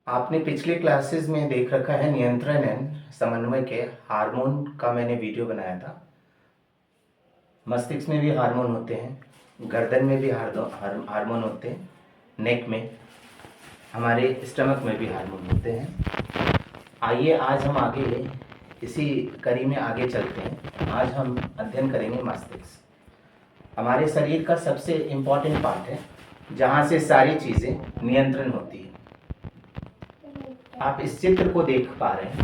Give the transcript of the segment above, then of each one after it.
आपने पिछले क्लासेस में देख रखा है नियंत्रण एंड समन्वय के हार्मोन का मैंने वीडियो बनाया था। मस्तिष्क में भी हार्मोन होते हैं, गर्दन में भी हार्मोन होते हैं, नेक में, हमारे स्टमक में भी हार्मोन होते हैं। आइए आज हम आगे इसी कड़ी में आगे चलते हैं। आज हम अध्ययन करेंगे मस्तिष्क। हमारे शरीर का सबसे इम्पोर्टेंट पार्ट है जहाँ से सारी चीज़ें नियंत्रण होती है। आप इस चित्र को देख पा रहे हैं।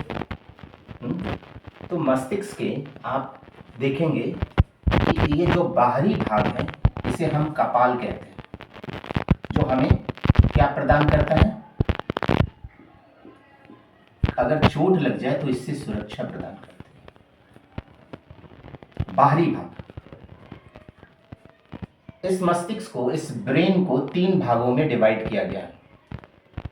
तो मस्तिष्क के आप देखेंगे कि ये जो बाहरी भाग है इसे हम कपाल कहते हैं, जो हमें क्या प्रदान करता है। अगर चोट लग जाए तो इससे सुरक्षा प्रदान करता है बाहरी भाग। इस मस्तिष्क को, इस ब्रेन को 3 भागों में डिवाइड किया गया है।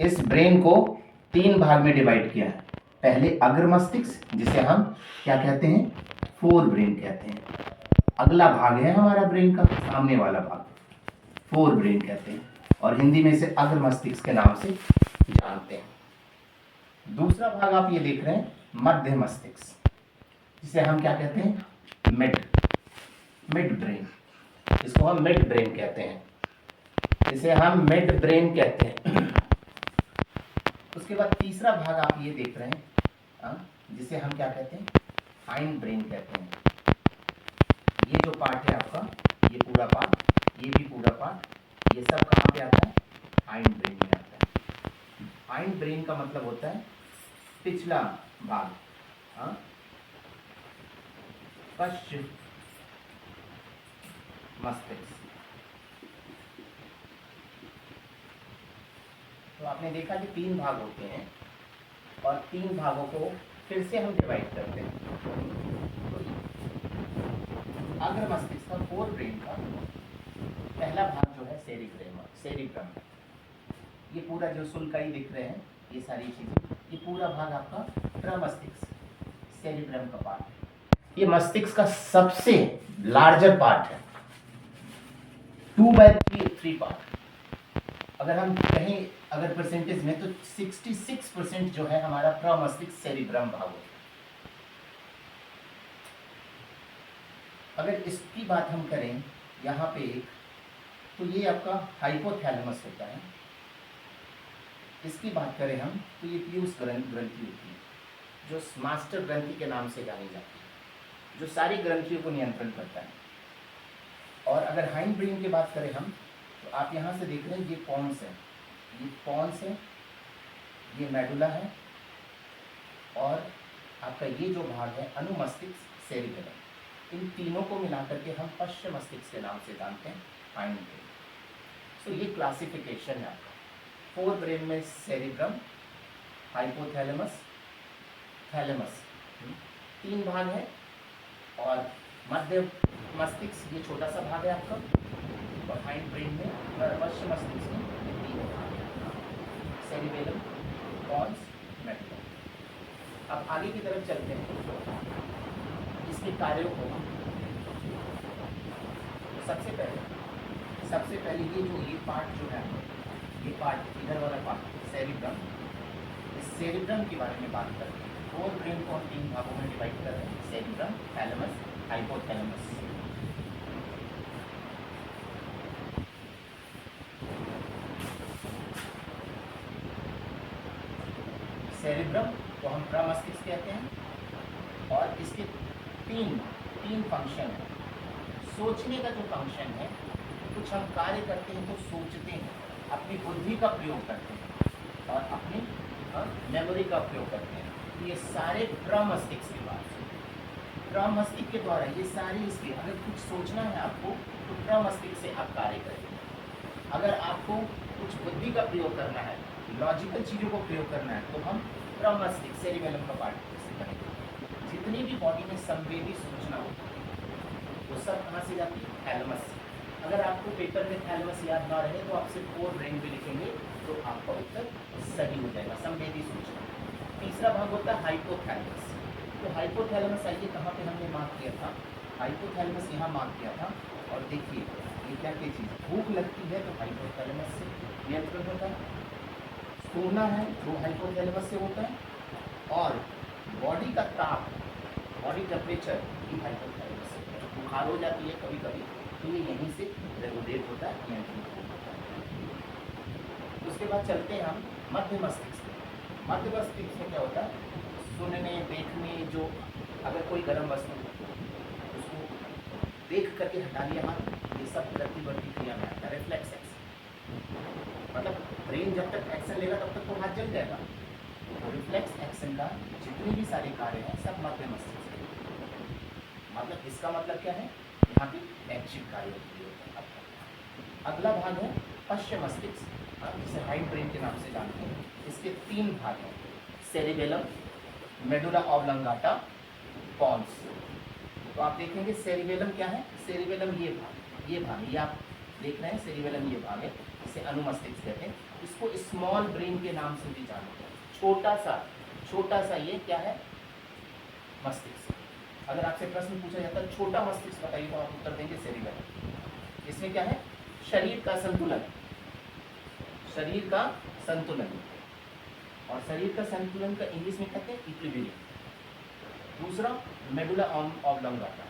इस ब्रेन को 3 भाग में डिवाइड किया है। पहले अग्र मस्तिष्क, जिसे हम क्या कहते हैं, फोर ब्रेन कहते हैं। अगला भाग है हमारा ब्रेन का, सामने वाला भाग, फोर ब्रेन कहते हैं, और हिंदी में इसे अग्र मस्तिष्क के नाम से जानते हैं। दूसरा भाग आप ये देख रहे हैं, मध्य मस्तिष्क, जिसे हम क्या कहते हैं, मिड ब्रेन। इसको हम मिड ब्रेन कहते हैं, इसे हम मिड ब्रेन कहते हैं। उसके बाद तीसरा भाग आप ये देख रहे हैं, जिसे हम क्या कहते हैं, हाइंड ब्रेन कहते हैं। ये जो पार्ट है आपका, ये पूरा पार्ट, ये भी पूरा पार्ट, ये सब कहाँ पे आता है, हाइंड ब्रेन में आता है। हाइंड ब्रेन का मतलब होता है पिछला भाग, पश्च मस्तिष्क। तो आपने देखा कि 3 भाग होते हैं और 3 भागों को फिर से हम डिवाइड करते हैं। अग्र मस्तिष्क का, फोर ब्रेन का पहला भाग जो है सेरिब्रम, ये पूरा जो सुलकाई दिख रहे हैं, ये सारी चीजें, ये पूरा भाग आपका प्रमस्तिष्क, सेरिब्रम का पार्ट है। ये मस्तिष्क का सबसे लार्जर पार्ट है, 2/3 पार्ट। अगर हम कहें, अगर परसेंटेज में, तो 66% जो है हमारा प्रमस्तिष्क सेरिब्रम भाग होता है। अगर इसकी बात हम करें यहाँ पे, तो ये आपका हाइपोथैलेमस होता है। इसकी बात करें हम, तो ये पीयूष ग्रंथि होती है, जो मास्टर ग्रंथि के नाम से जानी जाती है, जो सारी ग्रंथियों को नियंत्रण करता है। और अगर हाइंड ब्रेन की बात करें हम, तो आप यहाँ से देख रहे हैं, ये पॉन्स है, ये पॉन्स है, ये मेडुला है, और आपका ये जो भाग है अनुमस्तिष्क, सेरिबेलम। इन तीनों को मिलाकर के हम पश्चिम मस्तिष्क के नाम से जानते हैं, हाइंड ब्रेन। सो ये क्लासिफिकेशन है आपका। फोर ब्रेन में सेरिब्रम, हाइपोथैलेमस, थैलेमस, 3 भाग है, और मध्य मस्तिष्क ये छोटा सा भाग है आपका, और हाइंड ब्रेन में, पश्चिम मस्तिष्क में 3 भाग है, सेरिबेलम, पॉन्स, मेडुला। अब आगे की तरफ चलते हैं, इसके कार्यों को। सबसे पहले ये पार्ट जो है, ये पार्ट, इधर वाला पार्ट, सेरिब्रम। इस सेरिब्रम के बारे में बात करते हैं। फोर ब्रेन को हम 3 भागों में डिवाइड कर रहे हैं, सेरिब्रम, थैलेमस, हाइपोथैलेमस। सेरिब्रम को हम प्रमस्तिष्क कहते हैं, और इसके तीन फंक्शन है। सोचने का जो फंक्शन है, कुछ हम कार्य करते हैं तो सोचते हैं, अपनी बुद्धि का प्रयोग करते हैं, और अपनी मेमोरी का प्रयोग करते हैं। ये सारे प्रमस्तिष्क के पास, प्रमस्तिष्क के द्वारा ये सारी, इसके अगर कुछ सोचना है आपको, तो प्रमस्तिष्क से आप कार्य करेंगे। अगर आपको कुछ बुद्धि का प्रयोग करना है, लॉजिकल चीज़ों को प्रयोग करना है, तो हम प्रमस्तिष्क, सेरिबेलम का पार्ट से करेंगे। जितनी भी बॉडी में संवेदी सूचना होती है, वो सब कहाँ से जाती है, थैलेमस से। अगर आपको पेपर में थैलेमस याद ना रहे, तो आप सिर्फ फोर ब्रेन पे लिखेंगे, तो आपका उत्तर सही हो जाएगा, संवेदी सूचना। तीसरा भाग होता है हाइपोथैलेमस। तो हाइपोथैलेमस, आइए कहाँ पे हमने मार्क किया था, हाइपोथैलेमस यहाँ मार्क किया था। और देखिए ये क्या चीज़, भूख लगती है तो हाइपोथैलेमस से नियंत्रण होता है, सूना है वो हाइपोथैलेमस से होता है, और बॉडी का ताप, बॉडी टेम्परेचर भी हाइपोथैलेमस से होता है। बुखार हो जाती है कभी कभी तो ये यहीं से रेगुलेट होता है, नियंत्रित होता है। उसके बाद चलते हैं हम मध्य मस्तिष्क में। मध्य मस्तिष्क में क्या होता है, सुनने देखने, जो अगर कोई गर्म वस्तु उसको देख करके हटा लिया हाथ, ये सब गति बढ़ती क्रिया में आता है। रिफ्लेक्स एक्शन, मतलब ब्रेन जब तक एक्शन लेगा तब तक तो हाथ जल जाएगा। तो रिफ्लेक्स एक्शन का जितने भी सारे कार्य हैं सब मध्य मस्तिष्क के। मतलब इसका मतलब क्या है, यहाँ पे ऐच्छिक कार्य होते हैं। अगला भाग है पश्चिम मस्तिष्क, आप जिसे हाइड ब्रेन के नाम से जानते हैं। इसके 3 भाग हैं, सेरिबेलम, मेडुला ऑब्लंगाटा, पॉन्स। तो आप देखेंगे सेरिबेलम क्या है, सेरिबेलम ये भाग ये आप देख रहे हैं, सेरिबेलम ये भाग है, इसे अनुमस्तिष्क कहते हैं। इसको स्मॉल ब्रेन के नाम से भी जानते हैं, छोटा सा ये क्या है, मस्तिष्क। अगर आपसे प्रश्न पूछा जाता है छोटा मस्तिष्क बताइए, तो आप उत्तर देंगे सेरिबेलम। इसमें क्या है, शरीर का संतुलन, शरीर का संतुलन, और शरीर का संतुलन का इंग्लिश में कहते हैं इक्विलिब्रियम। दूसरा मेडुला ऑब्लंगाटा,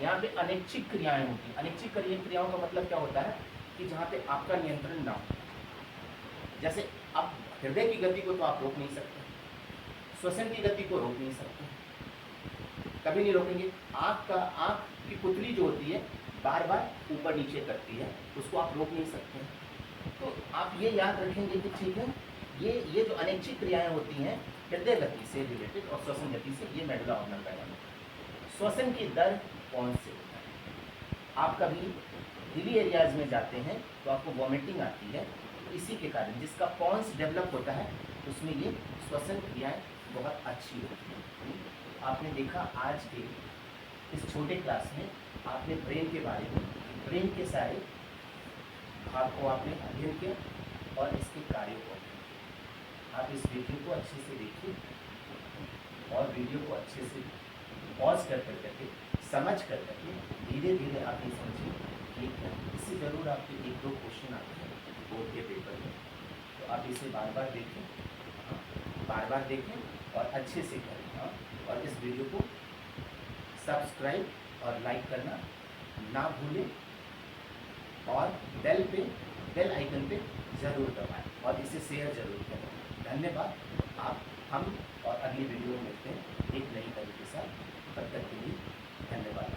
यहाँ पे अनैच्छिक क्रियाएं होती हैं। अनैच्छिक क्रियाओं का मतलब क्या होता है कि जहाँ पे आपका नियंत्रण ना हो। जैसे अब हृदय की गति को तो आप रोक नहीं सकते, श्वसन की गति को रोक नहीं सकते, कभी नहीं रोकेंगे। आँख की पुतली जो होती है बार बार ऊपर नीचे करती है, उसको आप रोक नहीं सकते। तो आप ये याद रखेंगे कि ठीक है, ये जो अनैच्छिक क्रियाएं होती हैं हृदय गति से रिलेटेड और श्वसन गति से, ये मेडुला ऑब्लंगाटा है। श्वसन की दर कौन से होता है, आप कभी हिली एरियाज में जाते हैं तो आपको वॉमिटिंग आती है, इसी के कारण जिसका पॉन्स डेवलप होता है उसमें ये श्वसन क्रियाएं बहुत अच्छी होती हैं। आपने देखा आज के इस छोटे क्लास में आपने ब्रेन के बारे में, ब्रेन के सारे भाग को आपने अध्ययन किया और इसके कार्यों को। आप इस वीडियो को अच्छे से देखिए और वीडियो को अच्छे से पॉज कर करके समझ कर करके धीरे धीरे आप ये समझिए कि इससे ज़रूर आपके 1-2 क्वेश्चन आते हैं बोर्ड के पेपर में। तो आप इसे बार बार देखें और अच्छे से करें। और इस वीडियो को सब्सक्राइब और लाइक करना ना भूलें, और बेल आइकन पे ज़रूर दबाएं और इसे शेयर ज़रूर करें। धन्यवाद। हम और अगली वीडियो में मिलते हैं एक नई कड़ी के साथ। तब तक के लिए धन्यवाद।